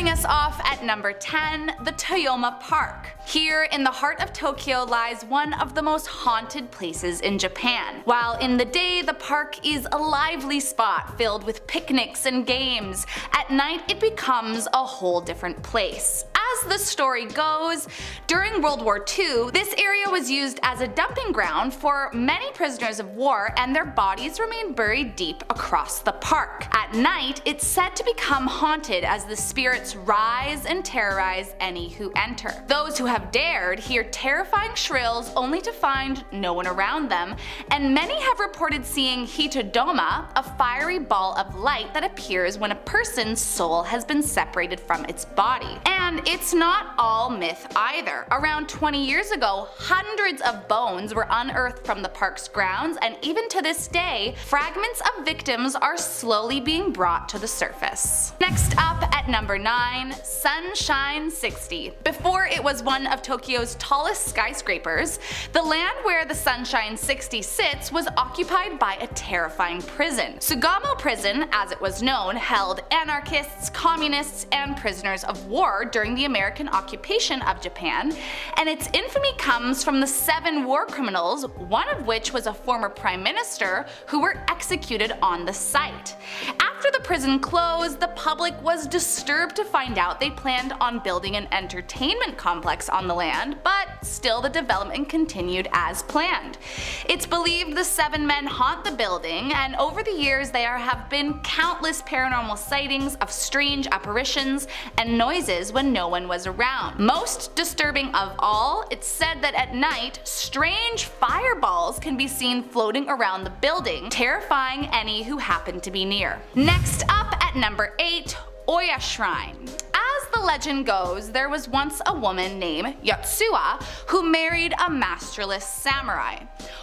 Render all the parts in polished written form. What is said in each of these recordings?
Starting us off at number 10, the Toyoma Park. Here in the heart of Tokyo lies one of the most haunted places in Japan. While in the day the park is a lively spot filled with picnics and games, at night it becomes a whole different place. As the story goes, during World War II, this area was used as a dumping ground for many prisoners of war, and their bodies remain buried deep across the park. At night, it's said to become haunted as the spirits rise and terrorize any who enter. Those who have dared hear terrifying shrills only to find no one around them, and many have reported seeing hitodoma, a fiery ball of light that appears when a person's soul has been separated from its body. And it's not all myth either. Around 20 years ago, hundreds of bones were unearthed from the park's grounds, and even to this day, fragments of victims are slowly being brought to the surface. Next up at number 9, Sunshine 60. Before it was one of Tokyo's tallest skyscrapers, the land where the Sunshine 60 sits was occupied by a terrifying prison. Sugamo Prison, as it was known, held anarchists, communists, and prisoners of war during the American occupation of Japan, and its infamy comes from the 7 war criminals, one of which was a former prime minister, who were executed on the site. After the prison closed, the public was disturbed to find out they planned on building an entertainment complex on the land, but still the development continued as planned. It's believed the 7 men haunt the building, and over the years there have been countless paranormal sightings of strange apparitions and noises when no one was around. Most disturbing of all, it's said that at night, strange fireballs can be seen floating around the building, terrifying any who happen to be near. Next up at number 8, Oya Shrine. As the legend goes, there was once a woman named Yotsuya who married a masterless samurai.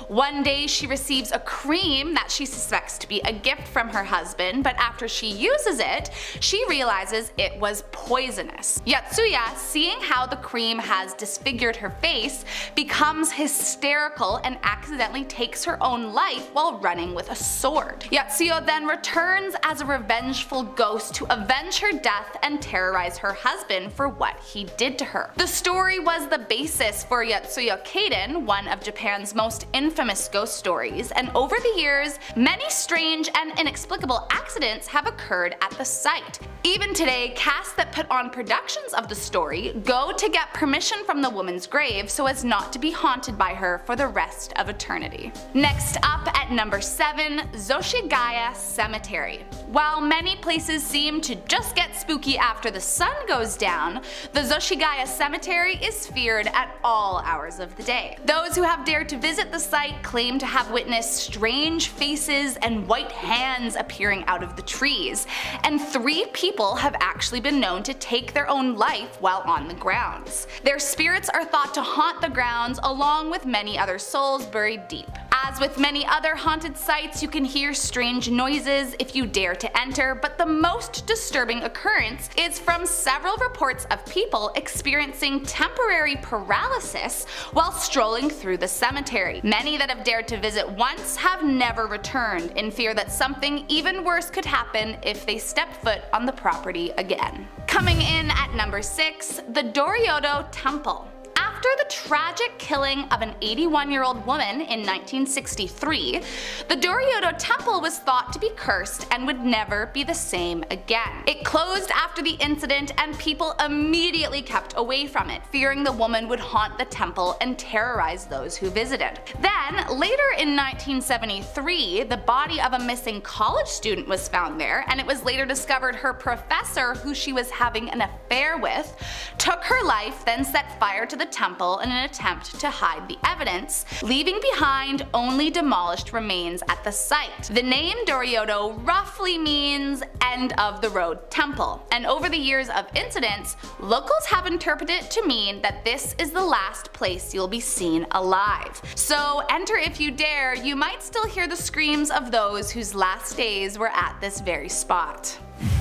One day she receives a cream that she suspects to be a gift from her husband, but after she uses it, she realizes it was poisonous. Yotsuya, seeing how the cream has disfigured her face, becomes hysterical and accidentally takes her own life while running with a sword. Yotsuya then returns as a revengeful ghost to avenge her death and terrorize her husband for what he did to her. The story was the basis for Yotsuya Kaiden, one of Japan's most infamous ghost stories, and over the years, many strange and inexplicable accidents have occurred at the site. Even today, casts that put on productions of the story go to get permission from the woman's grave so as not to be haunted by her for the rest of eternity. Next up at number 7, Zoshigaya Cemetery. While many places seem to just get spooky after the sun goes down, the Zoshigaya Cemetery is feared at all hours of the day. Those who have dared to visit the site claim to have witnessed strange faces and white hands appearing out of the trees, and 3 people have actually been known to take their own life while on the grounds. Their spirits are thought to haunt the grounds along with many other souls buried deep. As with many other haunted sites, you can hear strange noises if you dare to enter, but the most disturbing occurrence is from several reports of people experiencing temporary paralysis while strolling through the cemetery. Many that have dared to visit once have never returned, in fear that something even worse could happen if they step foot on the property again. Coming in at number 6, the Doryodo Temple. After the tragic killing of an 81-year-old woman in 1963, the Doryodo Temple was thought to be cursed and would never be the same again. It closed after the incident, and people immediately kept away from it, fearing the woman would haunt the temple and terrorize those who visited. Then, later in 1973, the body of a missing college student was found there, and it was later discovered her professor, who she was having an affair with, took her life, then set fire to the temple in an attempt to hide the evidence, leaving behind only demolished remains at the site. The name Doryodo roughly means end of the road temple, and over the years of incidents, locals have interpreted it to mean that this is the last place you'll be seen alive. So enter if you dare, you might still hear the screams of those whose last days were at this very spot.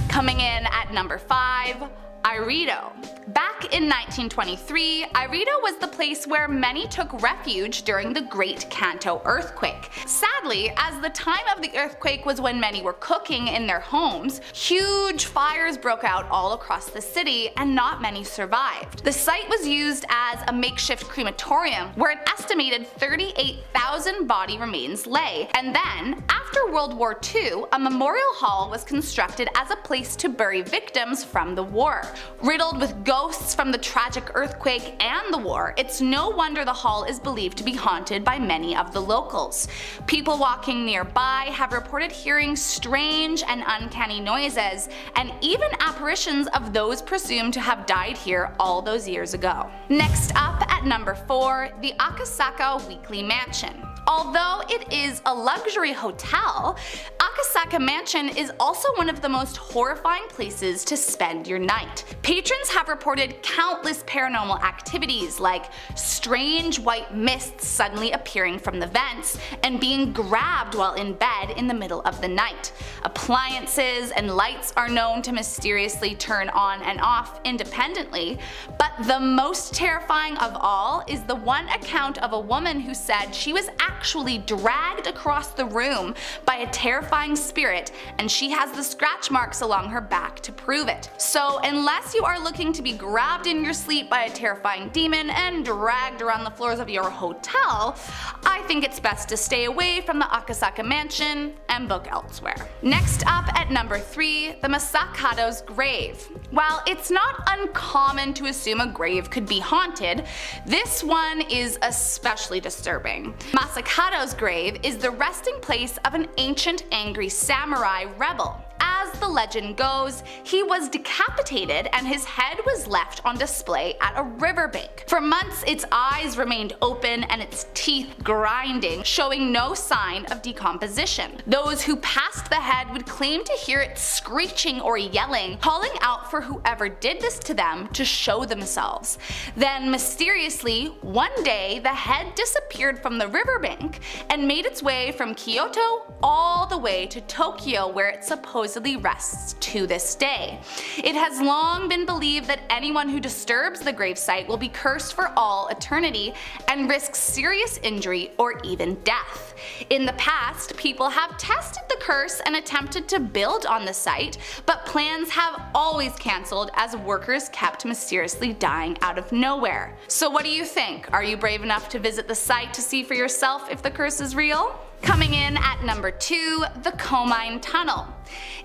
Coming in at number 5, Ireto. Back in 1923, Ireto was the place where many took refuge during the Great Kanto earthquake. Sadly, as the time of the earthquake was when many were cooking in their homes, huge fires broke out all across the city and not many survived. The site was used as a makeshift crematorium where an estimated 38,000 body remains lay, and then, after World War II, a memorial hall was constructed as a place to bury victims from the war. Riddled with ghosts from the tragic earthquake and the war, it's no wonder the hall is believed to be haunted by many of the locals. People walking nearby have reported hearing strange and uncanny noises, and even apparitions of those presumed to have died here all those years ago. Next up at number 4, the Akasaka Weekly Mansion. Although it is a luxury hotel, Akasaka Mansion is also one of the most horrifying places to spend your night. Patrons have reported countless paranormal activities like strange white mists suddenly appearing from the vents and being grabbed while in bed in the middle of the night. Appliances and lights are known to mysteriously turn on and off independently, but the most terrifying of all is the one account of a woman who said she was actually dragged across the room by a terrifying spirit, and she has the scratch marks along her back to prove it. So unless you are looking to be grabbed in your sleep by a terrifying demon and dragged around the floors of your hotel, I think it's best to stay away from the Akasaka Mansion and book elsewhere. Next up at number 3, the Masakado's grave. While it's not uncommon to assume a grave could be haunted, this one is especially disturbing. Masakado's grave is the resting place of an ancient angry samurai rebel. As the legend goes, he was decapitated and his head was left on display at a riverbank. For months its eyes remained open and its teeth grinding, showing no sign of decomposition. Those who passed the head would claim to hear it screeching or yelling, calling out for whoever did this to them to show themselves. Then mysteriously, one day the head disappeared from the riverbank and made its way from Kyoto all the way to Tokyo, where it supposedly rests to this day. It has long been believed that anyone who disturbs the gravesite will be cursed for all eternity and risks serious injury or even death. In the past, people have tested the curse and attempted to build on the site, but plans have always cancelled as workers kept mysteriously dying out of nowhere. So what do you think? Are you brave enough to visit the site to see for yourself if the curse is real? Coming in at number 2, the Komine Tunnel.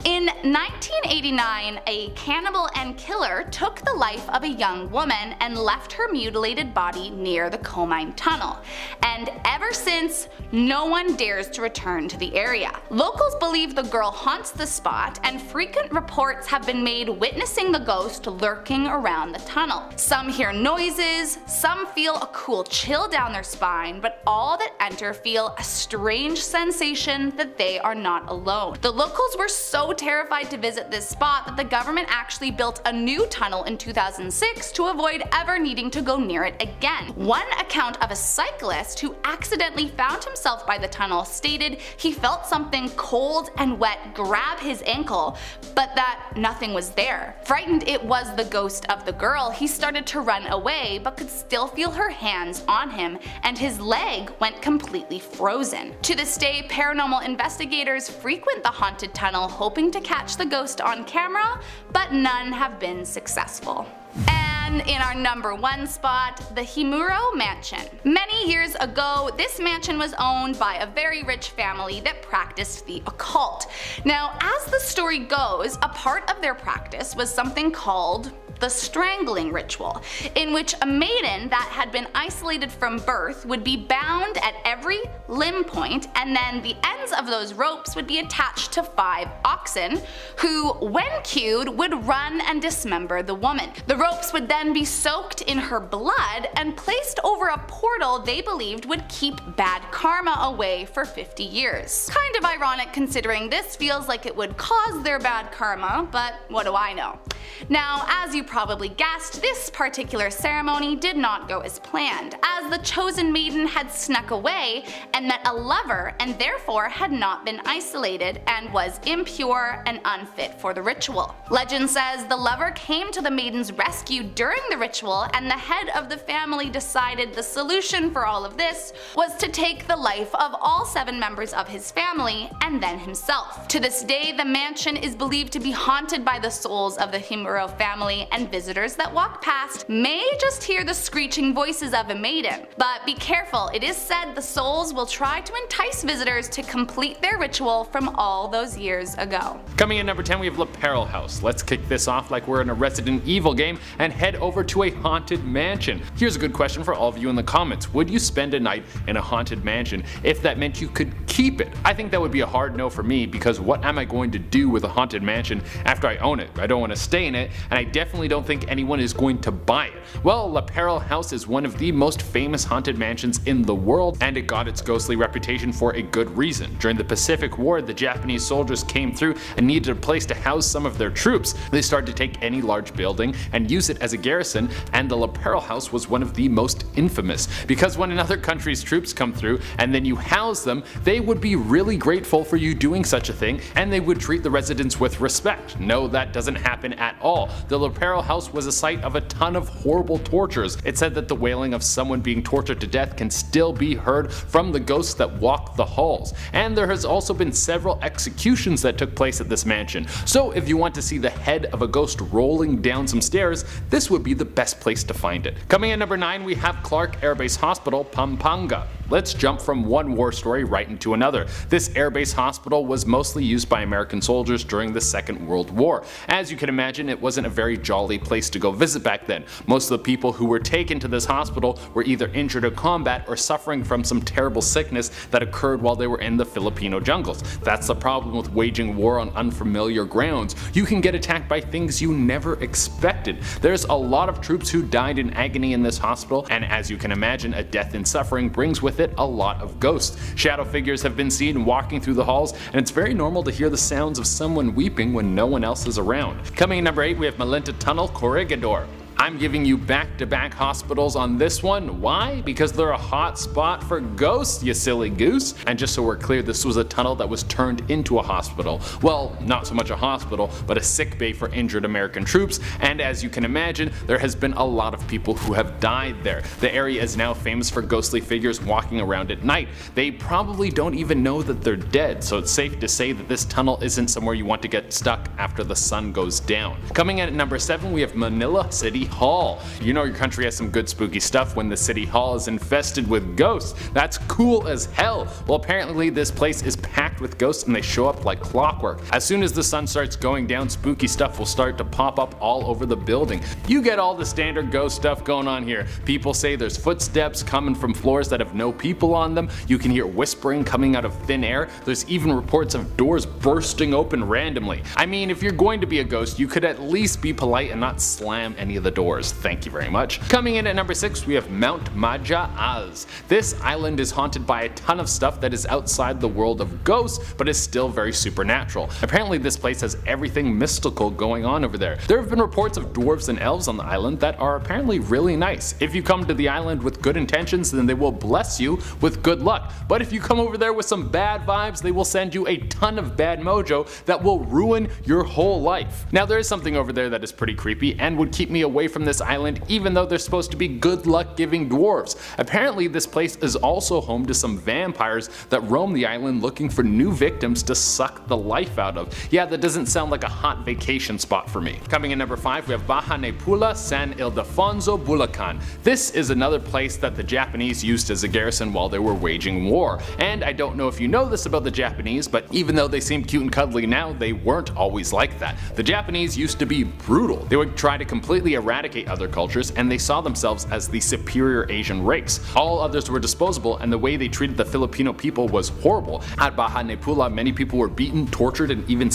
In 1989, a cannibal and killer took the life of a young woman and left her mutilated body near the Komine Tunnel, and ever since, no one dares to return to the area. Locals believe the girl haunts the spot, and frequent reports have been made witnessing the ghost lurking around the tunnel. Some hear noises, some feel a cool chill down their spine, but all that enter feel a strange sensation that they are not alone. The locals were so terrified to visit this spot that the government actually built a new tunnel in 2006 to avoid ever needing to go near it again. One account of a cyclist who accidentally found himself by the tunnel stated he felt something cold and wet grab his ankle, but that nothing was there. Frightened it was the ghost of the girl, he started to run away but could still feel her hands on him, and his leg went completely frozen. To this day, paranormal investigators frequent the haunted tunnel hoping to catch the ghost on camera, but none have been successful. And in our number 1 spot, the Himuro Mansion. Many years ago, this mansion was owned by a very rich family that practiced the occult. Now, as the story goes, a part of their practice was something called the strangling ritual, in which a maiden that had been isolated from birth would be bound at every limb point, and then the ends of those ropes would be attached to 5 oxen, who, when cued, would run and dismember the woman. The ropes would then be soaked in her blood and placed over a portal they believed would keep bad karma away for 50 years. Kind of ironic considering this feels like it would cause their bad karma, but what do I know? Now, as you probably guessed, this particular ceremony did not go as planned, as the chosen maiden had snuck away and met a lover and therefore had not been isolated and was impure and unfit for the ritual. Legend says the lover came to the maiden's rescue during the ritual, and the head of the family decided the solution for all of this was to take the life of all 7 members of his family and then himself. To this day, the mansion is believed to be haunted by the souls of the Himuro family, and visitors that walk past may just hear the screeching voices of a maiden. But be careful, it is said the souls will try to entice visitors to complete their ritual from all those years ago. Coming in number 10, we have Laperal House. Let's kick this off like we're in a Resident Evil game and head over to a haunted mansion. Here's a good question for all of you in the comments. Would you spend a night in a haunted mansion if that meant you could keep it? I think that would be a hard no for me, because what am I going to do with a haunted mansion after I own it? I don't want to stay in it, and I definitely don't think anyone is going to buy it. Well, Laperal House is one of the most famous haunted mansions in the world, and it got its ghostly reputation for a good reason. During the Pacific War, the Japanese soldiers came through and needed a place to house some of their troops. They started to take any large building and use it as a garrison, and the Laperal House was one of the most infamous, because when another country's troops come through and then you house them, they would be really grateful for you doing such a thing, and they would treat the residents with respect. No, that doesn't happen at all. The Laperal House was a site of a ton of horrible tortures. It said that the wailing of someone being tortured to death can still be heard from the ghosts that walk the halls, and there has also been several executions that took place at this mansion. So if you want to see the head of a ghost rolling down some stairs, this would be the best place to find it. Coming in number 9, we have Clark Air Base Hospital, Pampanga. Let's jump from one war story right into another. This airbase hospital was mostly used by American soldiers during the Second World War. As you can imagine, it wasn't a very jolly place to go visit back then. Most of the people who were taken to this hospital were either injured in combat or suffering from some terrible sickness that occurred while they were in the Filipino jungles. That's the problem with waging war on unfamiliar grounds. You can get attacked by things you never expected. There's a lot of troops who died in agony in this hospital, and as you can imagine, a death in suffering brings with it a lot of ghosts. Shadow figures have been seen walking through the halls, and it's very normal to hear the sounds of someone weeping when no one else is around. Coming in number 8, we have Malinta Tunnel, Corregidor. I'm giving you back-to-back hospitals on this one. Why? Because they're a hot spot for ghosts, you silly goose. And just so we're clear, this was a tunnel that was turned into a hospital. Well, not so much a hospital, but a sick bay for injured American troops, and as you can imagine, there has been a lot of people who have died there. The area is now famous for ghostly figures walking around at night. They probably don't even know that they're dead, so it's safe to say that this tunnel isn't somewhere you want to get stuck after the sun goes down. Coming in at number 7, we have Manila City Hall. You know your country has some good spooky stuff when the city hall is infested with ghosts. That's cool as hell. Well, apparently this place is packed with ghosts and they show up like clockwork. As soon as the sun starts going down, spooky stuff will start to pop up all over the building. You get all the standard ghost stuff going on here. People say there's footsteps coming from floors that have no people on them. You can hear whispering coming out of thin air. There's even reports of doors bursting open randomly. I mean, if you're going to be a ghost, you could at least be polite and not slam any of the doors. Thank you very much. Coming in at number 6, we have Mount Maja Az. This island is haunted by a ton of stuff that is outside the world of ghosts, but is still very supernatural. Apparently this place has everything mystical going on over there. There have been reports of dwarves and elves on the island that are apparently really nice. If you come to the island with good intentions, then they will bless you with good luck. But if you come over there with some bad vibes, they will send you a ton of bad mojo that will ruin your whole life. Now there is something over there that is pretty creepy and would keep me away from this island, even though they're supposed to be good luck giving dwarves. Apparently this place is also home to some vampires that roam the island looking for new victims to suck the life out of. Yeah, that doesn't sound like a hot vacation spot for me. Coming in number 5, we have Baja Nepula San Ildefonso Bulacan. This is another place that the Japanese used as a garrison while they were waging war. And I don't know if you know this about the Japanese, but even though they seem cute and cuddly now, they weren't always like that. The Japanese used to be brutal. They would try to completely eradicate other cultures, and they saw themselves as the superior Asian race. All others were disposable, and the way they treated the Filipino people was horrible. At Baja Nepula, many people were beaten, tortured, and even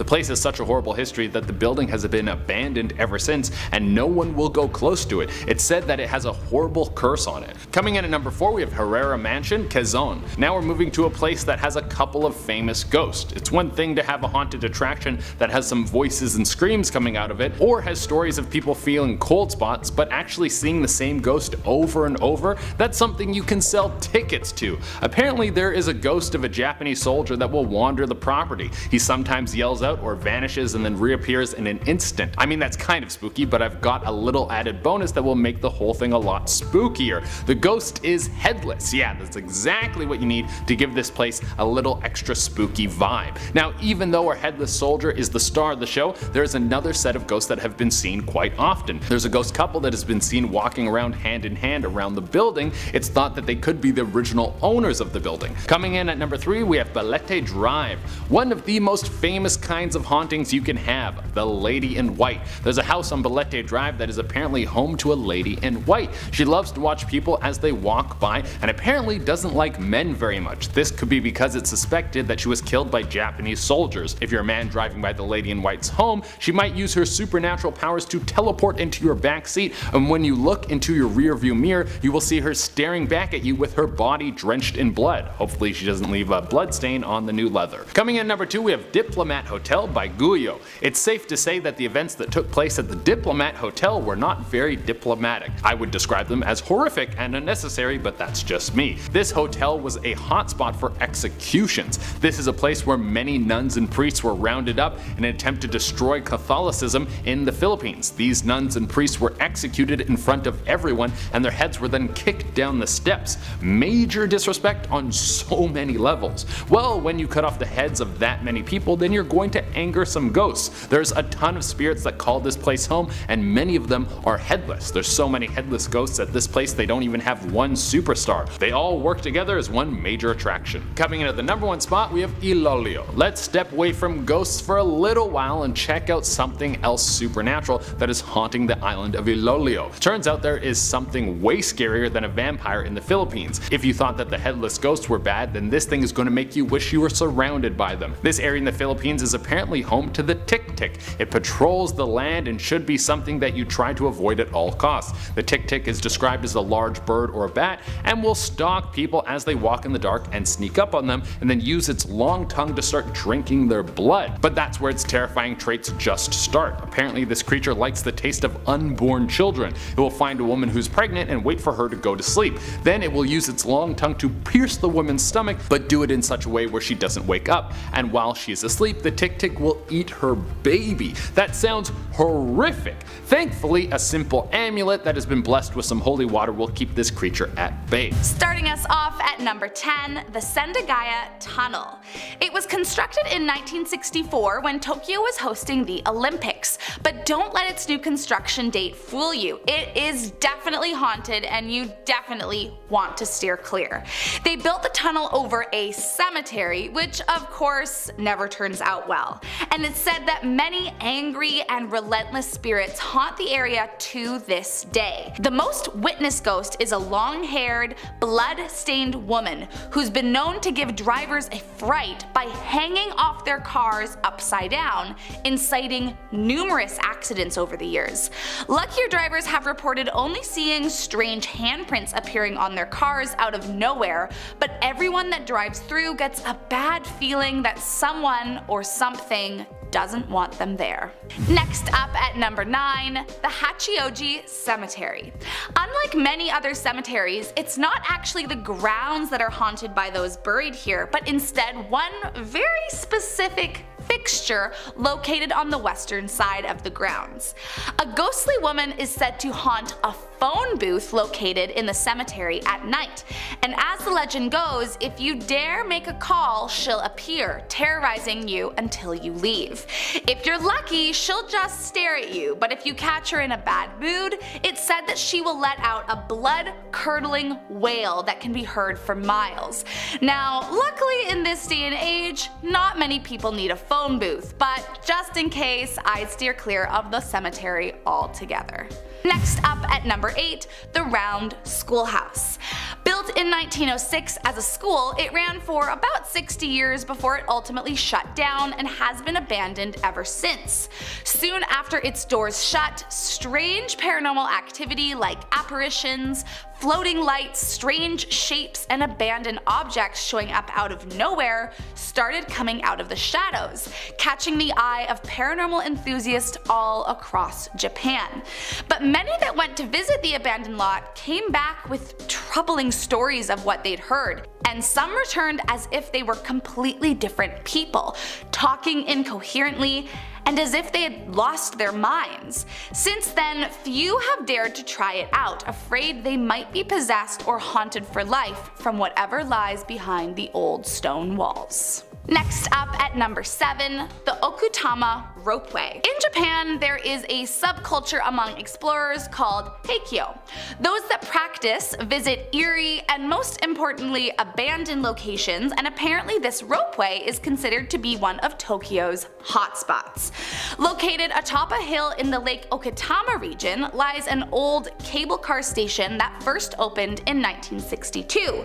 The place has such a horrible history that the building has been abandoned ever since, and no one will go close to it. It's said that it has a horrible curse on it. Coming in at number 4, we have Herrera Mansion, Quezon. Now we're moving to a place that has a couple of famous ghosts. It's one thing to have a haunted attraction that has some voices and screams coming out of it, or has stories of people feeling cold spots, but actually seeing the same ghost over and over, that's something you can sell tickets to. Apparently there is a ghost of a Japanese soldier that will wander the property. He sometimes yells out or vanishes and then reappears in an instant. I mean, that's kind of spooky, but I've got a little added bonus that will make the whole thing a lot spookier. The ghost is headless. Yeah, that's exactly what you need to give this place a little extra spooky vibe. Now, even though our headless soldier is the star of the show, there's another set of ghosts that have been seen quite often. There's a ghost couple that has been seen walking around hand in hand around the building. It's thought that they could be the original owners of the building. Coming in at number 3, we have Balete Drive, one of the most famous kinds of hauntings you can have, the Lady in White. There's a house on Balete Drive that is apparently home to a lady in white. She loves to watch people as they walk by and apparently doesn't like men very much. This could be because it's suspected that she was killed by Japanese soldiers. If you're a man driving by the Lady in White's home, she might use her supernatural powers to teleport into your back seat, and when you look into your rearview mirror, you will see her staring back at you with her body drenched in blood. Hopefully she doesn't leave a blood stain on the new leather. Coming in number 2, we have Diplomat Hotel by Guyo. It's safe to say that the events that took place at the Diplomat Hotel were not very diplomatic. I would describe them as horrific and unnecessary, but that's just me. This hotel was a hotspot for executions. This is a place where many nuns and priests were rounded up in an attempt to destroy Catholicism in the Philippines. These nuns and priests were executed in front of everyone, and their heads were then kicked down the steps. Major disrespect on so many levels. Well, when you cut off the heads of that many people, then you're going to anger some ghosts. There's a ton of spirits that call this place home, and many of them are headless. There's so many headless ghosts at this place they don't even have one superstar. They all work together as one major attraction. Coming in at the number 1 spot, we have Ilolio. Let's step away from ghosts for a little while and check out something else supernatural that is haunting the island of Ilolio. Turns out there is something way scarier than a vampire in the Philippines. If you thought that the headless ghosts were bad, then this thing is going to make you wish you were surrounded by them. This area in the Philippines is apparently home to the Tik-Tik. It patrols the land and should be something that you try to avoid at all costs. The Tik-Tik is described as a large bird or a bat and will stalk people as they walk in the dark and sneak up on them, and then use its long tongue to start drinking their blood. But that's where its terrifying traits just start. Apparently this creature likes the taste of unborn children. It will find a woman who's pregnant and wait for her to go to sleep. Then it will use its long tongue to pierce the woman's stomach, but do it in such a way where she doesn't wake up. And while she is asleep, the Tik-Tik will eat her baby. That sounds horrific. Thankfully, a simple amulet that has been blessed with some holy water will keep this creature at bay. Starting us off at number 10, the Sendagaya Tunnel. It was constructed in 1964 when Tokyo was hosting the Olympics, but don't let its new construction date fool you. It is definitely haunted and you definitely want to steer clear. They built the tunnel over a cemetery, which of course never turns out well, and it's said that many angry and relentless spirits haunt the area to this day. The most witnessed ghost is a long-haired, blood-stained woman who's been known to give drivers a fright by hanging off their cars upside down, inciting numerous accidents over the years. Luckier drivers have reported only seeing strange handprints appearing on their cars out of nowhere, but everyone that drives through gets a bad feeling that someone or something doesn't want them there. Next up at number 9, the Hachioji Cemetery. Unlike many other cemeteries, it's not actually the grounds that are haunted by those buried here, but instead one very specific fixture located on the western side of the grounds. A ghostly woman is said to haunt a phone booth located in the cemetery at night, and as the legend goes, if you dare make a call, she'll appear, terrorizing you until you leave. If you're lucky, she'll just stare at you, but if you catch her in a bad mood, it's said that she will let out a blood-curdling wail that can be heard for miles. Now, luckily in this day and age, not many people need a phone booth, but just in case, I'd steer clear of the cemetery altogether. Next up at number 8, the Round Schoolhouse. Built in 1906 as a school, it ran for about 60 years before it ultimately shut down and has been abandoned ever since. Soon after its doors shut, strange paranormal activity like apparitions, floating lights, strange shapes, and abandoned objects showing up out of nowhere started coming out of the shadows, catching the eye of paranormal enthusiasts all across Japan. But many that went to visit the abandoned lot came back with troubling stories of what they'd heard, and some returned as if they were completely different people, talking incoherently and as if they had lost their minds. Since then, few have dared to try it out, afraid they might be possessed or haunted for life from whatever lies behind the old stone walls. Next up at number 7, the Okutama Ropeway. In Japan, there is a subculture among explorers called Heikyo. Those that practice visit eerie and most importantly abandoned locations, and apparently this ropeway is considered to be one of Tokyo's hotspots. Located atop a hill in the Lake Okutama region lies an old cable car station that first opened in 1962.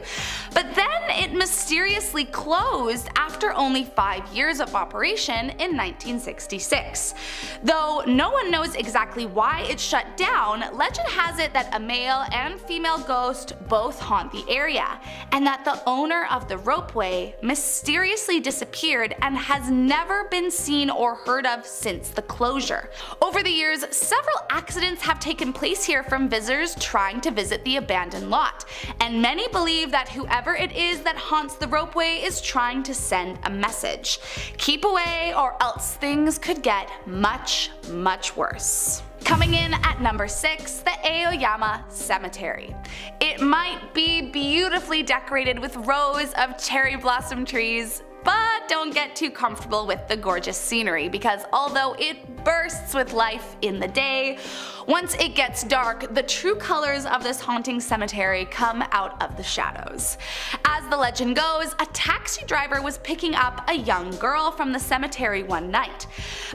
But then it mysteriously closed after only 5 years of operation in 1966. Though no one knows exactly why it shut down, legend has it that a male and female ghost both haunt the area, and that the owner of the ropeway mysteriously disappeared and has never been seen or heard of since the closure. Over the years, several accidents have taken place here from visitors trying to visit the abandoned lot, and many believe that whoever it is that haunts the ropeway is trying to send a message. Keep away or else things could get much, much worse. Coming in at number 6, the Aoyama Cemetery. It might be beautifully decorated with rows of cherry blossom trees, but don't get too comfortable with the gorgeous scenery, because although it bursts with life in the day, once it gets dark, the true colors of this haunting cemetery come out of the shadows. As the legend goes, a taxi driver was picking up a young girl from the cemetery one night,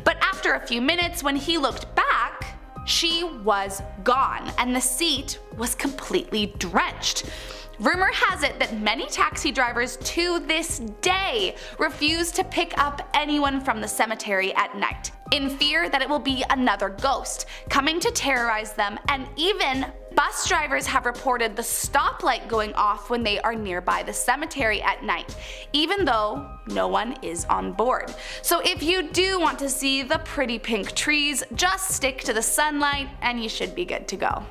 but after a few minutes when he looked back, she was gone and the seat was completely drenched. Rumor has it that many taxi drivers to this day refuse to pick up anyone from the cemetery at night, in fear that it will be another ghost coming to terrorize them, and even bus drivers have reported the stoplight going off when they are nearby the cemetery at night, even though no one is on board. So if you do want to see the pretty pink trees, just stick to the sunlight and you should be good to go.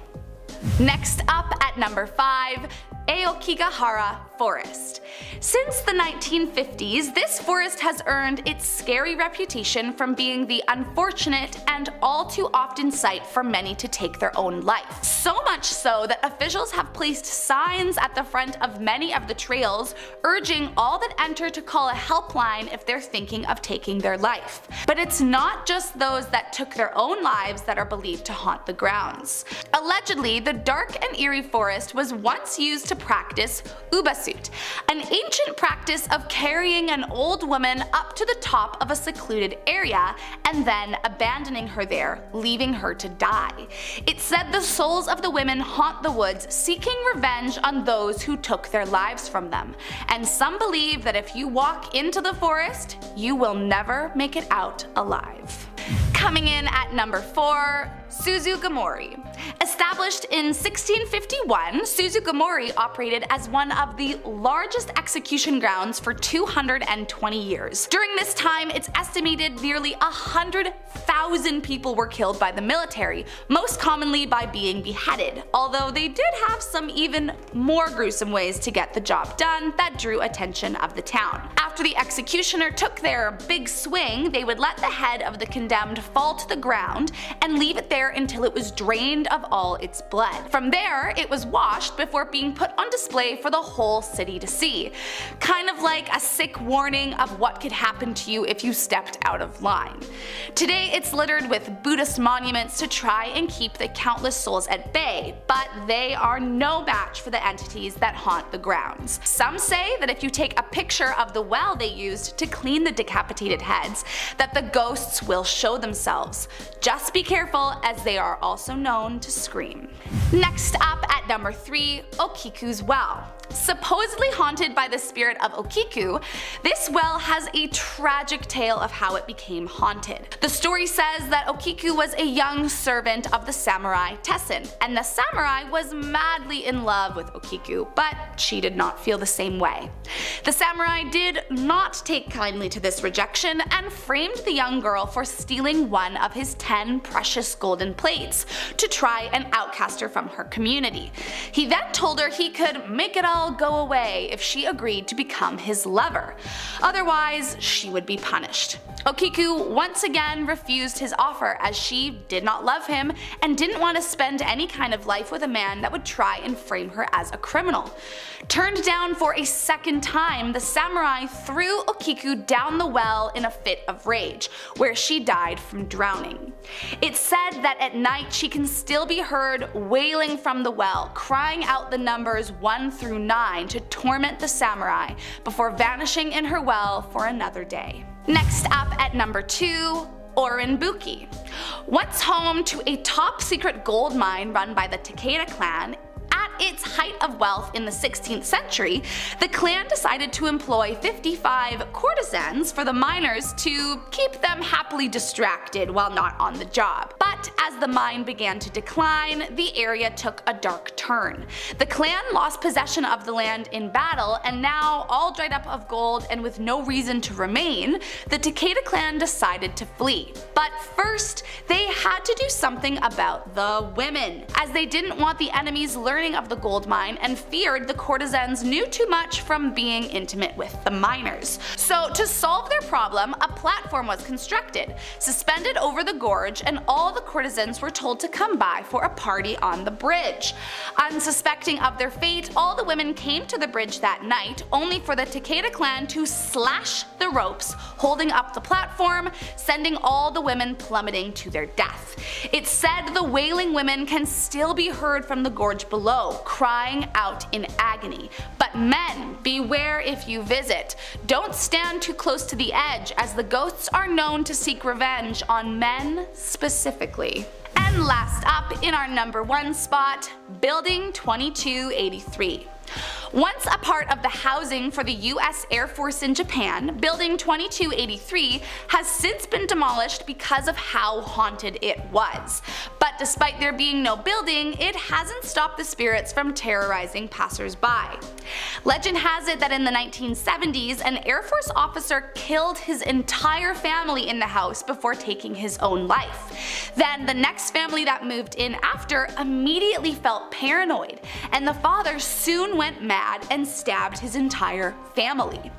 Next up at number 5, Aokigahara Forest. Since the 1950s, this forest has earned its scary reputation from being the unfortunate and all too often sight for many to take their own life. So much so that officials have placed signs at the front of many of the trails urging all that enter to call a helpline if they're thinking of taking their life. But it's not just those that took their own lives that are believed to haunt the grounds. Allegedly, the dark and eerie forest was once used to practice ubasut, an ancient practice of carrying an old woman up to the top of a secluded area and then abandoning her there, leaving her to die. It's said the souls of the women haunt the woods, seeking revenge on those who took their lives from them, and some believe that if you walk into the forest, you will never make it out alive. Coming in at number 4, Suzugamori. Established in 1651, Suzugamori operated as one of the largest execution grounds for 220 years. During this time, it's estimated nearly 100,000 people were killed by the military, most commonly by being beheaded, although they did have some even more gruesome ways to get the job done that drew attention of the town. After the executioner took their big swing, they would let the head of the condemned fall to the ground and leave it there until it was drained of all its blood. From there, it was washed before being put on display for the whole city to see. Kind of like a sick warning of what could happen to you if you stepped out of line. Today it's littered with Buddhist monuments to try and keep the countless souls at bay, but they are no match for the entities that haunt the grounds. Some say that if you take a picture of the well they used to clean the decapitated heads, that the ghosts will show themselves. Just be careful, as they are also known to scream. Next up at At number 3, Okiku's Well. Supposedly haunted by the spirit of Okiku, this well has a tragic tale of how it became haunted. The story says that Okiku was a young servant of the samurai Tessen, and the samurai was madly in love with Okiku, but she did not feel the same way. The samurai did not take kindly to this rejection and framed the young girl for stealing one of his 10 precious golden plates to try and outcast her from her community. He then told her he could make it all go away if she agreed to become his lover. Otherwise, she would be punished. Okiku once again refused his offer as she did not love him and didn't want to spend any kind of life with a man that would try and frame her as a criminal. Turned down for a second time, the samurai threw Okiku down the well in a fit of rage, where she died from drowning. It's said that at night she can still be heard wailing from the well, crying out the numbers 1 through 9 to torment the samurai before vanishing in her well for another day. Next up at number 2, Orenbuki. Once home to a top secret gold mine run by the Takeda clan, at its height of wealth in the 16th century, the clan decided to employ 55 courtesans for the miners to keep them happily distracted while not on the job. But as the mine began to decline, the area took a dark turn. The clan lost possession of the land in battle, and now, all dried up of gold and with no reason to remain, the Takeda clan decided to flee. But first, they had to do something about the women, as they didn't want the enemies learning of the gold mine and feared the courtesans knew too much from being intimate with the miners. So to solve their problem, a platform was constructed, suspended over the gorge, and all the courtesans were told to come by for a party on the bridge. Unsuspecting of their fate, all the women came to the bridge that night, only for the Takeda clan to slash the ropes holding up the platform, sending all the women plummeting to their death. It's said the wailing women can still be heard from the gorge below, crying out in agony. But men, beware if you visit. Don't stand too close to the edge, as the ghosts are known to seek revenge on men specifically. And last up in our number 1 spot, Building 2283. Once a part of the housing for the US Air Force in Japan, Building 2283 has since been demolished because of how haunted it was. But despite there being no building, it hasn't stopped the spirits from terrorizing passersby. Legend has it that in the 1970s, an Air Force officer killed his entire family in the house before taking his own life. Then the next family that moved in after immediately felt paranoid, and the father soon went mad and stabbed his entire family.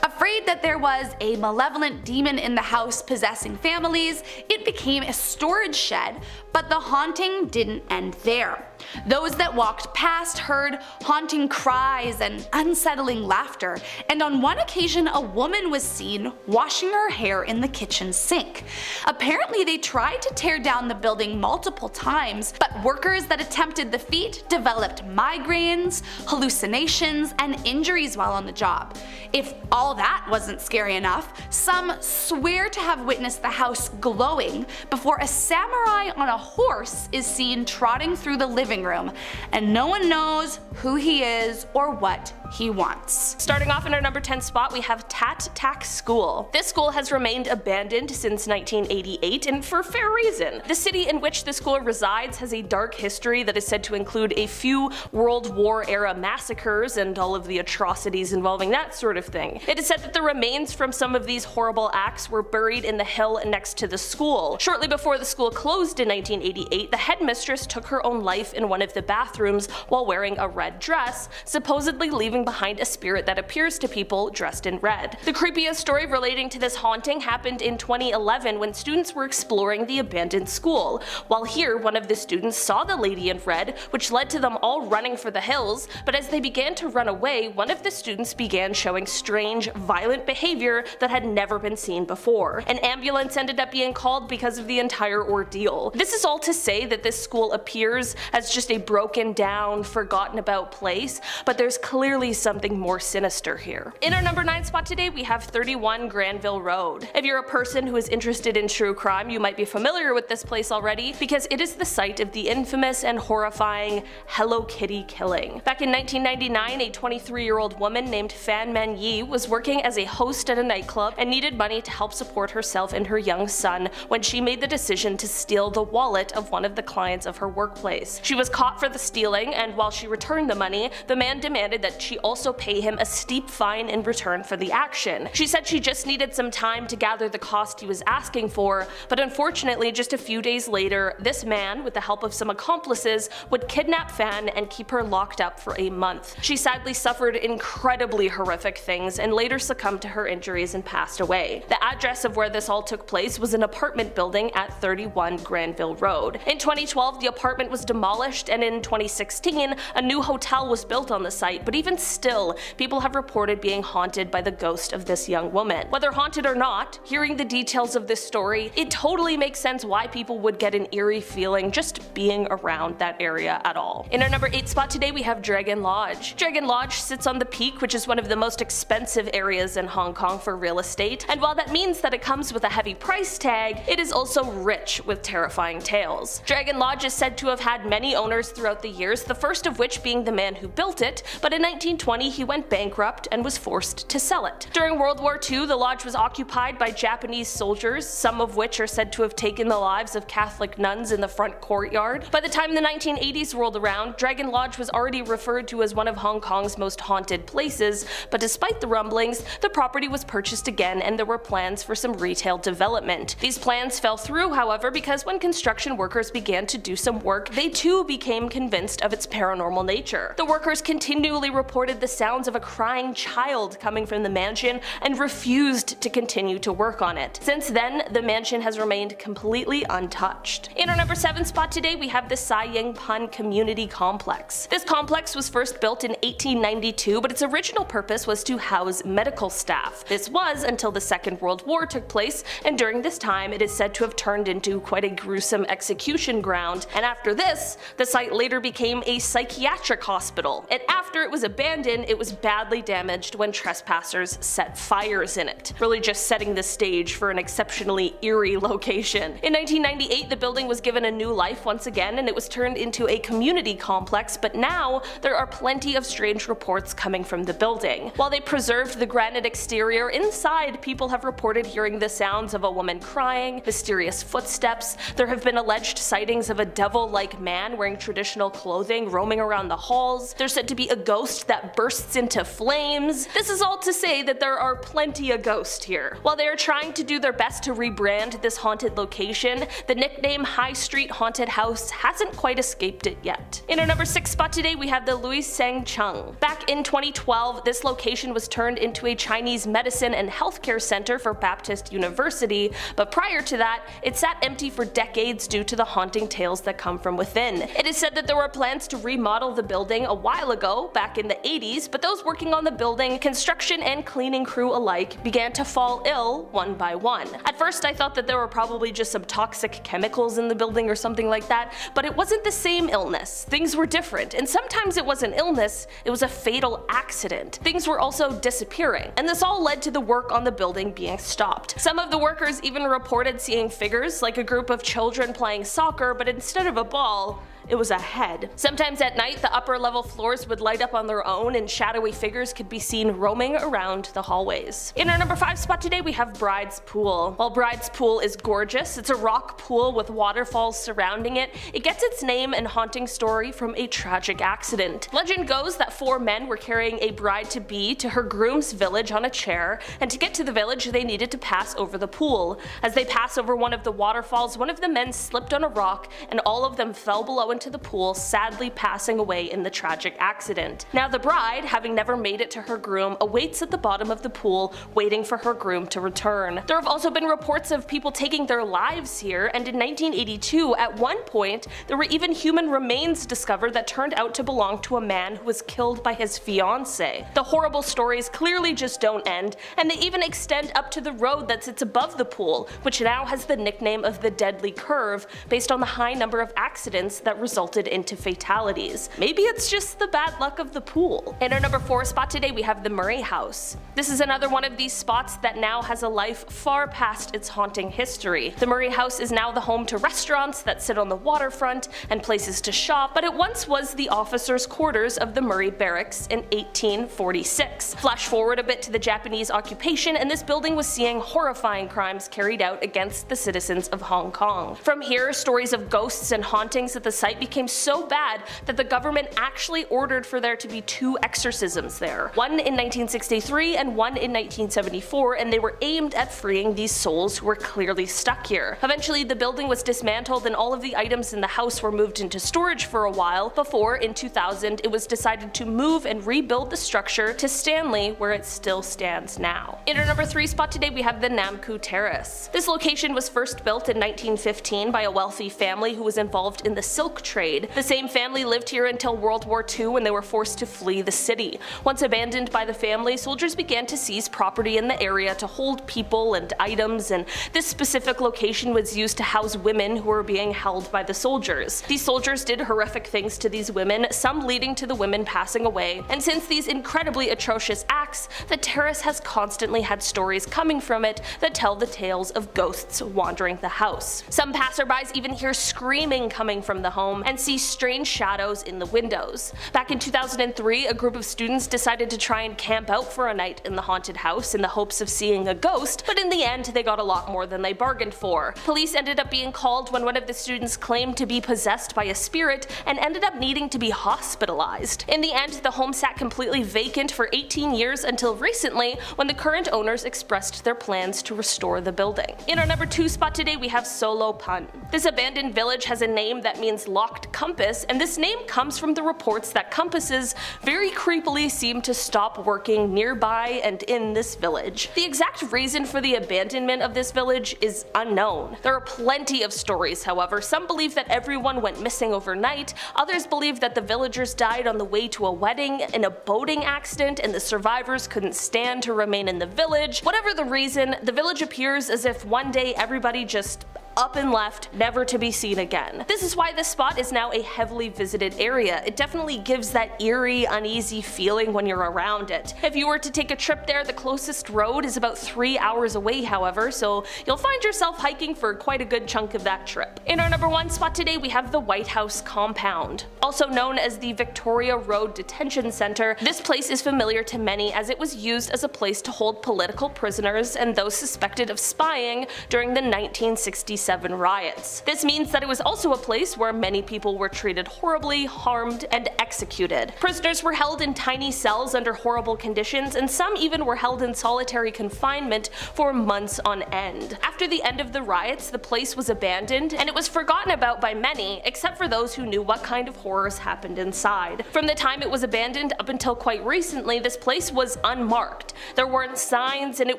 Afraid that there was a malevolent demon in the house possessing families, it became a storage shed, but the haunting didn't end there. Those that walked past heard haunting cries and unsettling laughter, and on one occasion a woman was seen washing her hair in the kitchen sink. Apparently they tried to tear down the building multiple times, but workers that attempted the feat developed migraines, hallucinations, and injuries while on the job. If all that wasn't scary enough, some swear to have witnessed the house glowing before a samurai on a horse is seen trotting through the living room, and no one knows who he is or what he wants. Starting off in our number 10 spot, we have Tat Tak School. This school has remained abandoned since 1988, and for fair reason. The city in which the school resides has a dark history that is said to include a few World War era massacres and all of the atrocities involving that sort of thing. It is said that the remains from some of these horrible acts were buried in the hill next to the school. Shortly before the school closed in 1988, the headmistress took her own life in one of the bathrooms while wearing a red dress, supposedly leaving behind a spirit that appears to people dressed in red. The creepiest story relating to this haunting happened in 2011 when students were exploring the abandoned school. While here, one of the students saw the lady in red, which led to them all running for the hills, but as they began to run away, one of the students began showing strange, violent behavior that had never been seen before. An ambulance ended up being called because of the entire ordeal. This is all to say that this school appears as just a broken down, forgotten about place, but there's clearly clearly something more sinister here. In our number 9 spot today, we have 31 Granville Road. If you're a person who is interested in true crime, you might be familiar with this place already because it is the site of the infamous and horrifying Hello Kitty killing. Back in 1999, a 23-year-old woman named Fan Man Yi was working as a host at a nightclub and needed money to help support herself and her young son when she made the decision to steal the wallet of one of the clients of her workplace. She was caught for the stealing, and while she returned the money, the man demanded that she also pay him a steep fine in return for the action. She said she just needed some time to gather the cost he was asking for, but unfortunately just a few days later, this man, with the help of some accomplices, would kidnap Fan and keep her locked up for a month. She sadly suffered incredibly horrific things and later succumbed to her injuries and passed away. The address of where this all took place was an apartment building at 31 Granville Road. In 2012, the apartment was demolished, and in 2016, a new hotel was built on the site, but even still, people have reported being haunted by the ghost of this young woman. Whether haunted or not, hearing the details of this story, it totally makes sense why people would get an eerie feeling just being around that area at all. In our number 8 spot today, we have Dragon Lodge. Dragon Lodge sits on the Peak, which is one of the most expensive areas in Hong Kong for real estate, and while that means that it comes with a heavy price tag, it is also rich with terrifying tales. Dragon Lodge is said to have had many owners throughout the years, the first of which being the man who built it, but in 1920 he went bankrupt and was forced to sell it. During World War II, the lodge was occupied by Japanese soldiers, some of which are said to have taken the lives of Catholic nuns in the front courtyard. By the time the 1980s rolled around, Dragon Lodge was already referred to as one of Hong Kong's most haunted places, but despite the rumblings, the property was purchased again and there were plans for some retail development. These plans fell through, however, because when construction workers began to do some work, they too became convinced of its paranormal nature. The workers continually reported the sounds of a crying child coming from the mansion and refused to continue to work on it. Since then, the mansion has remained completely untouched. In our number 7 spot today, we have the Sai Ying Pun Community Complex. This complex was first built in 1892, but its original purpose was to house medical staff. This was until the Second World War took place, and during this time it is said to have turned into quite a gruesome execution ground, and after this, the site later became a psychiatric hospital. And after it was abandoned, it was badly damaged when trespassers set fires in it, really just setting the stage for an exceptionally eerie location. In 1998, the building was given a new life once again, and it was turned into a community complex, but now there are plenty of strange reports coming from the building. While they preserved the granite exterior, inside people have reported hearing the sounds of a woman crying, mysterious footsteps. There have been alleged sightings of a devil-like man wearing traditional clothing roaming around the halls. There's said to be a ghost that bursts into flames. This is all to say that there are plenty of ghosts here. While they are trying to do their best to rebrand this haunted location, the nickname High Street Haunted House hasn't quite escaped it yet. In our number 6 spot today, we have the Louis Seng Chung. Back in 2012, this location was turned into a Chinese medicine and healthcare center for Baptist University, but prior to that, it sat empty for decades due to the haunting tales that come from within. It is said that there were plans to remodel the building a while ago, back in the 80s, but those working on the building, construction and cleaning crew alike, began to fall ill one by one. At first I thought that there were probably just some toxic chemicals in the building or something like that, but it wasn't the same illness. Things were different, and sometimes it wasn't illness, it was a fatal accident. Things were also disappearing, and this all led to the work on the building being stopped. Some of the workers even reported seeing figures, like a group of children playing soccer, but instead of a ball, it was a head. Sometimes at night, the upper level floors would light up on their own and shadowy figures could be seen roaming around the hallways. In our number 5 spot today, we have Bride's Pool. While Bride's Pool is gorgeous, it's a rock pool with waterfalls surrounding it. It gets its name and haunting story from a tragic accident. Legend goes that 4 men were carrying a bride-to-be to her groom's village on a chair, and to get to the village they needed to pass over the pool. As they pass over one of the waterfalls, one of the men slipped on a rock and all of them fell below into the pool, sadly passing away in the tragic accident. Now the bride, having never made it to her groom, awaits at the bottom of the pool, waiting for her groom to return. There have also been reports of people taking their lives here, and in 1982, at one point, there were even human remains discovered that turned out to belong to a man who was killed by his fiancée. The horrible stories clearly just don't end, and they even extend up to the road that sits above the pool, which now has the nickname of the Deadly Curve, based on the high number of accidents that resulted into fatalities. Maybe it's just the bad luck of the pool. In our number 4 spot today, we have the Murray House. This is another one of these spots that now has a life far past its haunting history. The Murray House is now the home to restaurants that sit on the waterfront and places to shop, but it once was the officers' quarters of the Murray Barracks in 1846. Flash forward a bit to the Japanese occupation, and this building was seeing horrifying crimes carried out against the citizens of Hong Kong. From here, stories of ghosts and hauntings at the site became so bad that the government actually ordered for there to be 2 exorcisms there, one in 1963 and one in 1974, and they were aimed at freeing these souls who were clearly stuck here. Eventually, the building was dismantled and all of the items in the house were moved into storage for a while before, in 2000, it was decided to move and rebuild the structure to Stanley, where it still stands now. In our number 3 spot today, we have the Namku Terrace. This location was first built in 1915 by a wealthy family who was involved in the silk trade. The same family lived here until World War II, when they were forced to flee the city. Once abandoned by the family, soldiers began to seize property in the area to hold people and items, and this specific location was used to house women who were being held by the soldiers. These soldiers did horrific things to these women, some leading to the women passing away, and since these incredibly atrocious acts, the terrace has constantly had stories coming from it that tell the tales of ghosts wandering the house. Some passerbys even hear screaming coming from the home and see strange shadows in the windows. Back in 2003, a group of students decided to try and camp out for a night in the haunted house in the hopes of seeing a ghost, but in the end they got a lot more than they bargained for. Police ended up being called when one of the students claimed to be possessed by a spirit and ended up needing to be hospitalized. In the end, the home sat completely vacant for 18 years until recently, when the current owners expressed their plans to restore the building. In our number 2 spot today, we have Solo Pun. This abandoned village has a name that means locked compass, and this name comes from the reports that compasses very creepily seem to stop working nearby and in this village. The exact reason for the abandonment of this village is unknown. There are plenty of stories, however. Some believe that everyone went missing overnight, others believe that the villagers died on the way to a wedding, in a boating accident, and the survivors couldn't stand to remain in the village. Whatever the reason, the village appears as if one day everybody just up and left, never to be seen again. This is why this spot is now a heavily visited area. It definitely gives that eerie, uneasy feeling when you're around it. If you were to take a trip there, the closest road is about 3 hours away, however, so you'll find yourself hiking for quite a good chunk of that trip. In our number 1 spot today, we have the White House Compound. Also known as the Victoria Road Detention Center, this place is familiar to many as it was used as a place to hold political prisoners and those suspected of spying during the 1967 riots. This means that it was also a place where many people were treated horribly, harmed, and executed. Prisoners were held in tiny cells under horrible conditions, and some even were held in solitary confinement for months on end. After the end of the riots, the place was abandoned, and it was forgotten about by many, except for those who knew what kind of horrors happened inside. From the time it was abandoned up until quite recently, this place was unmarked. There weren't signs, and it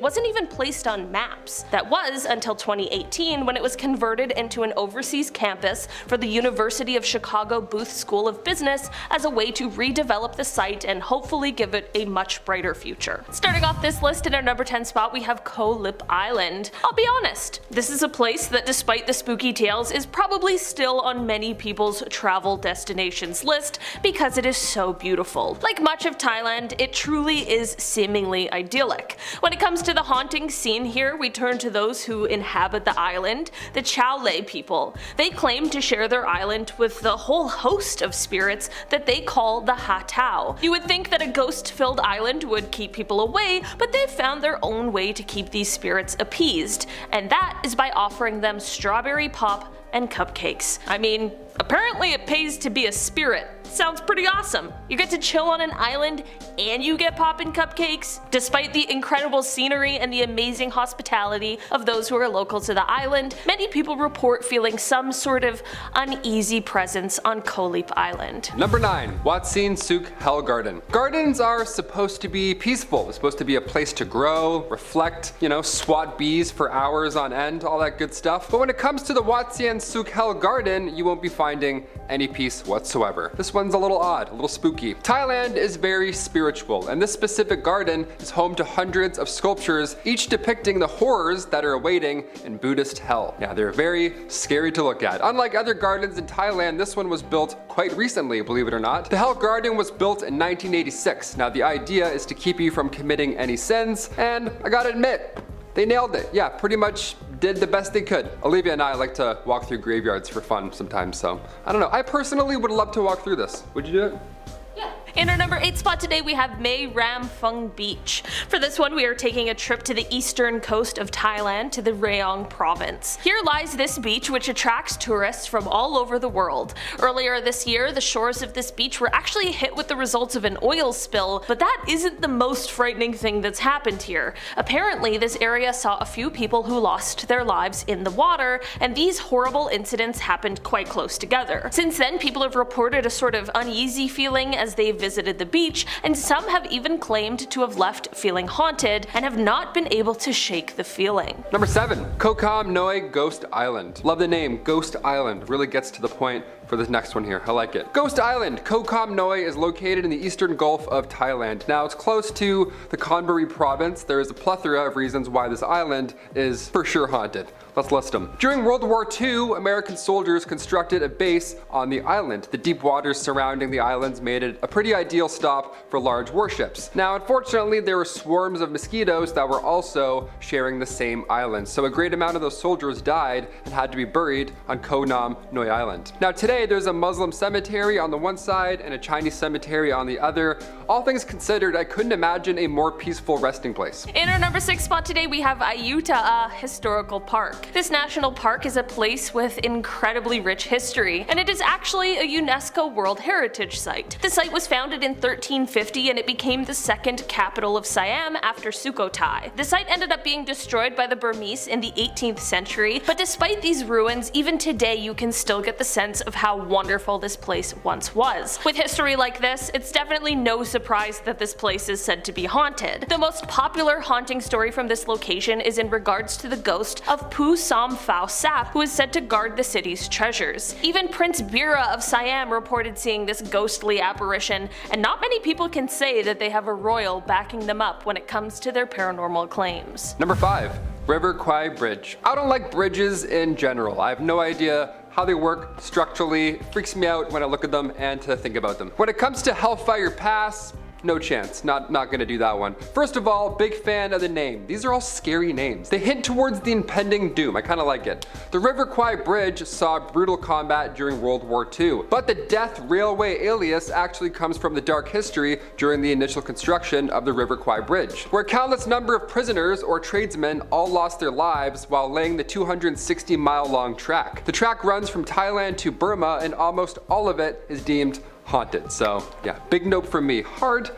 wasn't even placed on maps. That was until 2018, when it was converted into an overseas campus for the University of Chicago Booth School of Business as a way to redevelop the site and hopefully give it a much brighter future. Starting off this list in our number 10 spot, we have Koh Lip Island. I'll be honest, this is a place that, despite the spooky tales, is probably still on many people's travel destinations list because it is so beautiful. Like much of Thailand, it truly is seemingly idyllic. When it comes to the haunting scene here, we turn to those who inhabit the island, the Chow Lei people. They claim to share their island with the whole host of spirits that they call the Ha Tao. You would think that a ghost-filled island would keep people away, but they've found their own way to keep these spirits appeased, and that is by offering them strawberry pop and cupcakes. I mean, apparently it pays to be a spirit. Sounds pretty awesome. You get to chill on an island and you get poppin' cupcakes. Despite the incredible scenery and the amazing hospitality of those who are local to the island, many people report feeling some sort of uneasy presence on Koh Lip Island. Number 9. Wat Sin Suk Hell Garden. Gardens are supposed to be peaceful. It's supposed to be a place to grow, reflect, swat bees for hours on end, all that good stuff. But when it comes to the Wat Sin Suk Hell Garden, you won't be finding any peace whatsoever. This one's a little odd, a little spooky. Thailand is very spiritual, and this specific garden is home to hundreds of sculptures, each depicting the horrors that are awaiting in Buddhist hell. Yeah, they're very scary to look at. Unlike other gardens in Thailand, this one was built quite recently, believe it or not. The Hell Garden was built in 1986. Now the idea is to keep you from committing any sins, and I gotta admit, they nailed it. Yeah, pretty much did the best they could. Olivia and I like to walk through graveyards for fun sometimes, so I don't know. I personally would love to walk through this. Would you do it? In our number 8 spot today, we have Mae Ram Phung Beach. For this one, we are taking a trip to the eastern coast of Thailand to the Rayong province. Here lies this beach, which attracts tourists from all over the world. Earlier this year, the shores of this beach were actually hit with the results of an oil spill, but that isn't the most frightening thing that's happened here. Apparently, this area saw a few people who lost their lives in the water, and these horrible incidents happened quite close together. Since then, people have reported a sort of uneasy feeling as they visited the beach, and some have even claimed to have left feeling haunted and have not been able to shake the feeling. Number 7, Koh Kam Noi Ghost Island. Love the name, Ghost Island. Really gets to the point for this next one here. I like it. Ghost Island, Koh Kam Noi, is located in the eastern Gulf of Thailand. Now it's close to the Chonburi province. There is a plethora of reasons why this island is for sure haunted. Let's list them. During World War II, American soldiers constructed a base on the island. The deep waters surrounding the islands made it a pretty ideal stop for large warships. Now, unfortunately, there were swarms of mosquitoes that were also sharing the same island, so a great amount of those soldiers died and had to be buried on Koh Nam Noi Island. Now, today there's a Muslim cemetery on the one side and a Chinese cemetery on the other. All things considered, I couldn't imagine a more peaceful resting place. In our number 6 spot today, we have Ayutthaya Historical Park. This national park is a place with incredibly rich history, and it is actually a UNESCO World Heritage Site. The site was founded in 1350 and it became the second capital of Siam after Sukhothai. The site ended up being destroyed by the Burmese in the 18th century, but despite these ruins, even today you can still get the sense of how wonderful this place once was. With history like this, it's definitely no surprise that this place is said to be haunted. The most popular haunting story from this location is in regards to the ghost of Pu Sam Phao Sap, who is said to guard the city's treasures. Even Prince Bira of Siam reported seeing this ghostly apparition, and not many people can say that they have a royal backing them up when it comes to their paranormal claims. Number 5, River Kwai Bridge. I don't like bridges in general. I have no idea how they work structurally. It freaks me out when I look at them and to think about them. When it comes to Hellfire Pass, no chance, not gonna do that one. First of all, big fan of the name. These are all scary names. They hint towards the impending doom. I kinda like it. The River Kwai Bridge saw brutal combat during World War II, but the Death Railway alias actually comes from the dark history during the initial construction of the River Kwai Bridge, where a countless number of prisoners or tradesmen all lost their lives while laying the 260-mile long track. The track runs from Thailand to Burma, and almost all of it is deemed haunted. So yeah, big note from me. Hard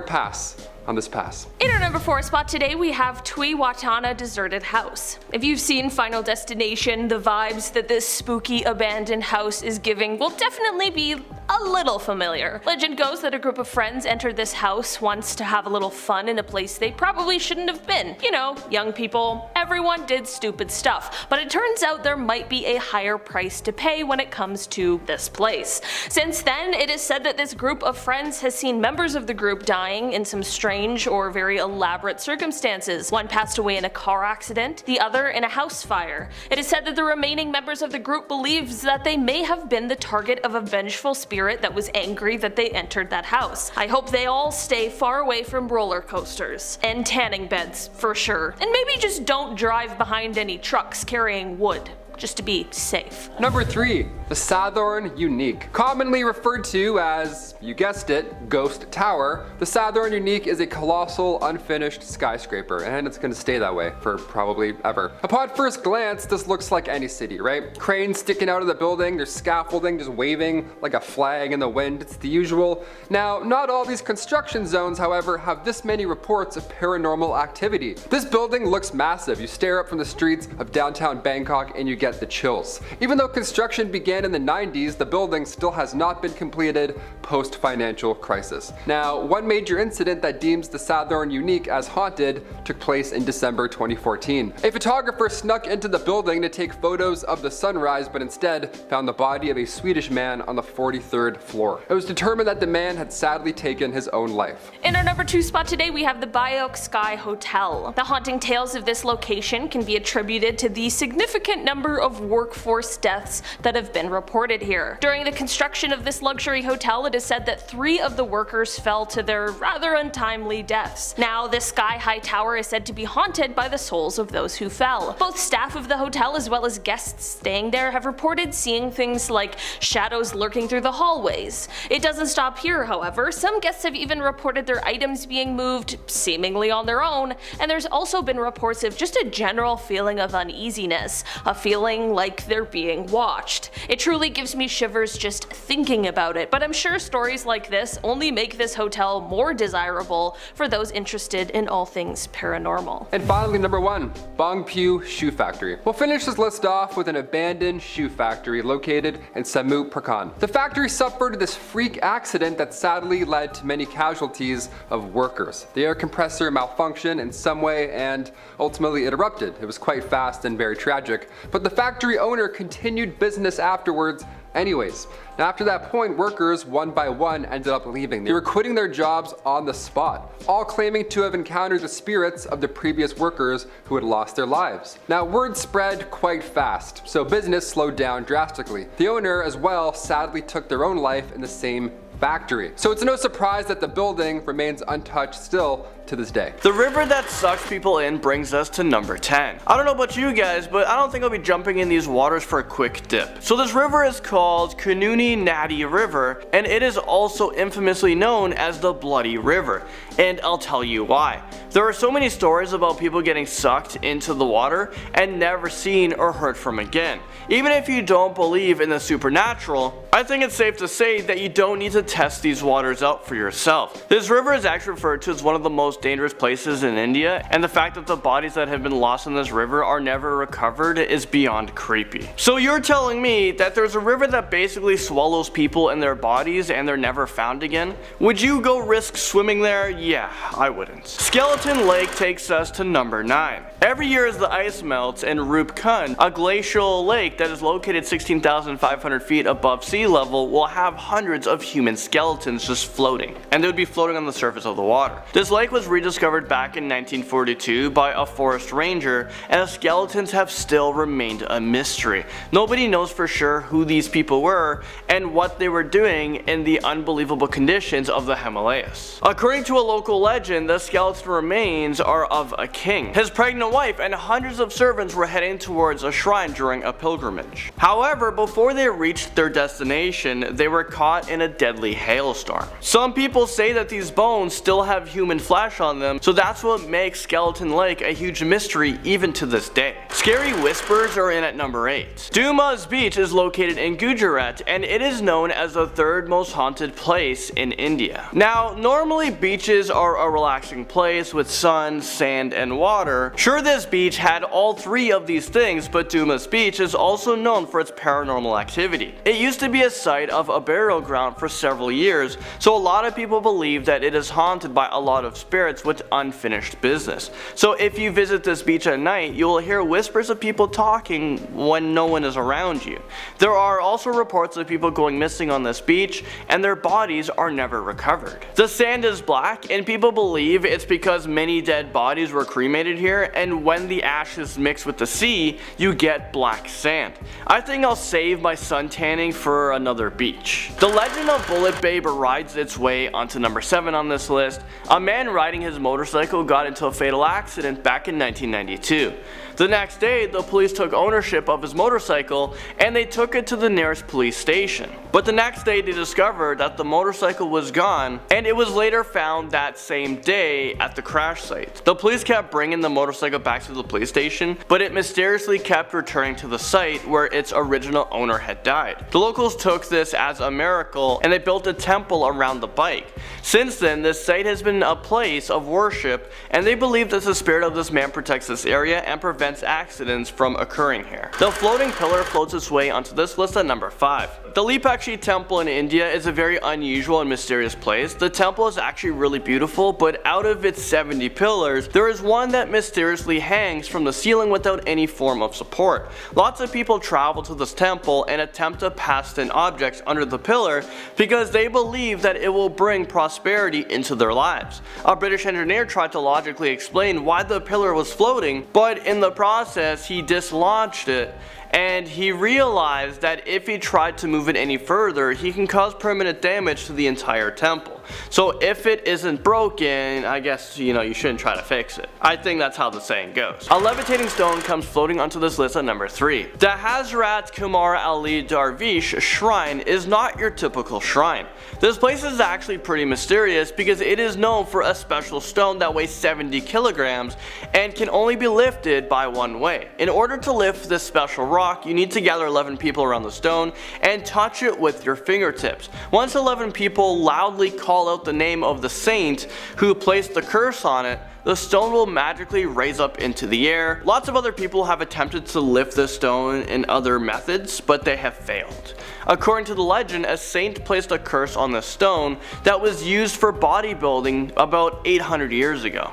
pass on this pass. In our number 4 spot today, we have Tui Watana Deserted House. If you've seen Final Destination, the vibes that this spooky abandoned house is giving will definitely be a little familiar. Legend goes that a group of friends entered this house once to have a little fun in a place they probably shouldn't have been. You know, young people, everyone did stupid stuff, but it turns out there might be a higher price to pay when it comes to this place. Since then, it is said that this group of friends has seen members of the group dying in some strange or very elaborate circumstances. One passed away in a car accident, the other in a house fire. It is said that the remaining members of the group believes that they may have been the target of a vengeful spirit that was angry that they entered that house. I hope they all stay far away from roller coasters and tanning beds for sure, and maybe just don't drive behind any trucks carrying wood, just to be safe. Number 3, the Sathorn Unique. Commonly referred to as, you guessed it, Ghost Tower, the Sathorn Unique is a colossal unfinished skyscraper, and it's gonna stay that way for probably ever. Upon first glance, this looks like any city, right? Cranes sticking out of the building, there's scaffolding just waving like a flag in the wind, it's the usual. Now, not all these construction zones, however, have this many reports of paranormal activity. This building looks massive. You stare up from the streets of downtown Bangkok and you get the chills. Even though construction began in the 90s, the building still has not been completed post-financial crisis. Now, one major incident that deems the Southern unique as haunted took place in December 2014. A photographer snuck into the building to take photos of the sunrise, but instead found the body of a Swedish man on the 43rd floor. It was determined that the man had sadly taken his own life. In our number 2 spot today, we have the Baiyoke Sky Hotel. The haunting tales of this location can be attributed to the significant number of workforce deaths that have been reported here. During the construction of this luxury hotel, it is said that 3 of the workers fell to their rather untimely deaths. Now, this sky-high tower is said to be haunted by the souls of those who fell. Both staff of the hotel as well as guests staying there have reported seeing things like shadows lurking through the hallways. It doesn't stop here, however. Some guests have even reported their items being moved seemingly on their own, and there's also been reports of just a general feeling of uneasiness, a feeling like they're being watched. It truly gives me shivers just thinking about it, but I'm sure stories like this only make this hotel more desirable for those interested in all things paranormal. And finally, number 1, Bangpyew Shoe Factory. We'll finish this list off with an abandoned shoe factory located in Samut Prakan. The factory suffered this freak accident that sadly led to many casualties of workers. The air compressor malfunctioned in some way and ultimately it erupted. It was quite fast and very tragic, but the factory owner continued business afterwards anyways. Now after that point, workers one by one ended up leaving. They were quitting their jobs on the spot, all claiming to have encountered the spirits of the previous workers who had lost their lives. Now word spread quite fast, so business slowed down drastically. The owner as well sadly took their own life in the same factory. So it's no surprise that the building remains untouched still to this day. The river that sucks people in brings us to number 10. I don't know about you guys, but I don't think I'll be jumping in these waters for a quick dip. So this river is called Kanuni Nadi River, and it is also infamously known as the Bloody River. And I'll tell you why. There are so many stories about people getting sucked into the water and never seen or heard from again. Even if you don't believe in the supernatural, I think it's safe to say that you don't need to test these waters out for yourself. This river is actually referred to as one of the most dangerous places in India, and the fact that the bodies that have been lost in this river are never recovered is beyond creepy. So you're telling me that there's a river that basically swallows people and their bodies and they're never found again? Would you go risk swimming there? Yeah, I wouldn't. Skeleton Lake takes us to number 9. Every year as the ice melts in Rup Kund, a glacial lake that is located 16,500 feet above sea level will have hundreds of human skeletons just floating, and they would be floating on the surface of the water. This lake was rediscovered back in 1942 by a forest ranger, and the skeletons have still remained a mystery. Nobody knows for sure who these people were and what they were doing in the unbelievable conditions of the Himalayas. According to a local legend, the skeleton remains are of a king, his pregnant wife, and hundreds of servants were heading towards a shrine during a pilgrimage. However, before they reached their destination, they were caught in a deadly hailstorm. Some people say that these bones still have human flesh on them, so that's what makes Skeleton Lake a huge mystery even to this day. Scary whispers are in at number 8. Duma's Beach is located in Gujarat, and it is known as the 3rd most haunted place in India. Now, normally beaches are a relaxing place with sun, sand, and water. Sure, this beach had all 3 of these things, but Duma's Beach is also known for its paranormal activity. It used to be a site of a burial ground for several years, so a lot of people believe that it is haunted by a lot of spirits with unfinished business. So if you visit this beach at night, you will hear whispers of people talking when no one is around you. There are also reports of people going missing on this beach, and their bodies are never recovered. The sand is black, and people believe it's because many dead bodies were cremated here, and when the ashes mix with the sea, you get black sand. I think I'll save my sun tanning for another beach. The legend of Bullet Bay rides its way onto number 7 on this list. A man riding his motorcycle got into a fatal accident back in 1992. The next day, the police took ownership of his motorcycle and they took it to the nearest police station. But the next day they discovered that the motorcycle was gone, and it was later found that same day at the crash site. The police kept bringing the motorcycle back to the police station, but it mysteriously kept returning to the site where its original owner had died. The locals took this as a miracle and they built a temple around the bike. Since then, this site has been a place place of worship, and they believe that the spirit of this man protects this area and prevents accidents from occurring here. The floating pillar floats its way onto this list at number 5. The Lipakshi temple in India is a very unusual and mysterious place. The temple is actually really beautiful, but out of its 70 pillars, there is one that mysteriously hangs from the ceiling without any form of support. Lots of people travel to this temple and attempt to pass in objects under the pillar because they believe that it will bring prosperity into their lives. A British engineer tried to logically explain why the pillar was floating, but in the process he dislodged it, and he realized that if he tried to move it any further, he can cause permanent damage to the entire temple. So if it isn't broken, I guess, you shouldn't try to fix it. I think that's how the saying goes. A levitating stone comes floating onto this list at number 3. The Hazrat Kumar Ali Darvish Shrine is not your typical shrine. This place is actually pretty mysterious because it is known for a special stone that weighs 70 kilograms and can only be lifted by one way. In order to lift this special rock, you need to gather 11 people around the stone and touch it with your fingertips. Once 11 people loudly call out the name of the saint who placed the curse on it, the stone will magically raise up into the air. Lots of other people have attempted to lift the stone in other methods, but they have failed. According to the legend, a saint placed a curse on the stone that was used for bodybuilding about 800 years ago.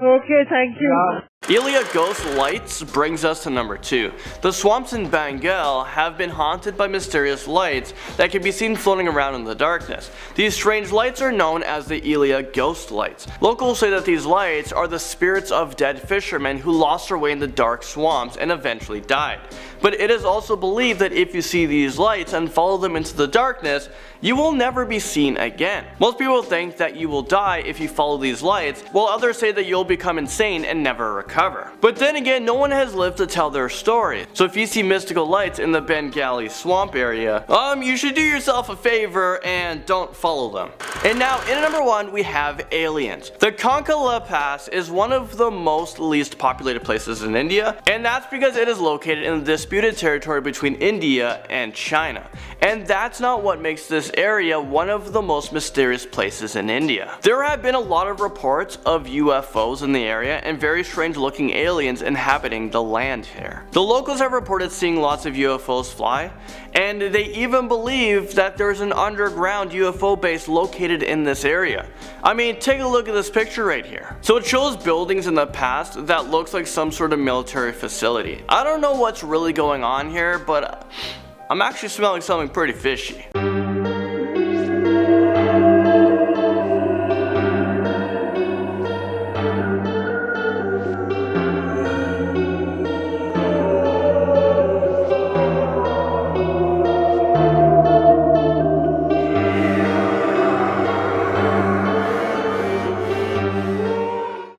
Okay, thank you. Ilia Ghost Lights brings us to number 2. The swamps in Bengal have been haunted by mysterious lights that can be seen floating around in the darkness. These strange lights are known as the Ilia Ghost Lights. Locals say that these lights are the spirits of dead fishermen who lost their way in the dark swamps and eventually died. But it is also believed that if you see these lights and follow them into the darkness, you will never be seen again. Most people think that you will die if you follow these lights, while others say that you'll become insane and never recover. But then again, no one has lived to tell their story. So if you see mystical lights in the Bengali swamp area, you should do yourself a favor and don't follow them. And now, in number 1, we have aliens. The Kankala Pass is one of the most least populated places in India, and that's because it is located in the disputed territory between India and China. And that's not what makes this area one of the most mysterious places in India. There have been a lot of reports of UFOs in the area and very strange looking aliens inhabiting the land here. The locals have reported seeing lots of UFOs fly, and they even believe that there's an underground UFO base located in this area. I mean, take a look at this picture right here. So it shows buildings in the past that looks like some sort of military facility. I don't know what's really going on here, but I'm actually smelling something pretty fishy.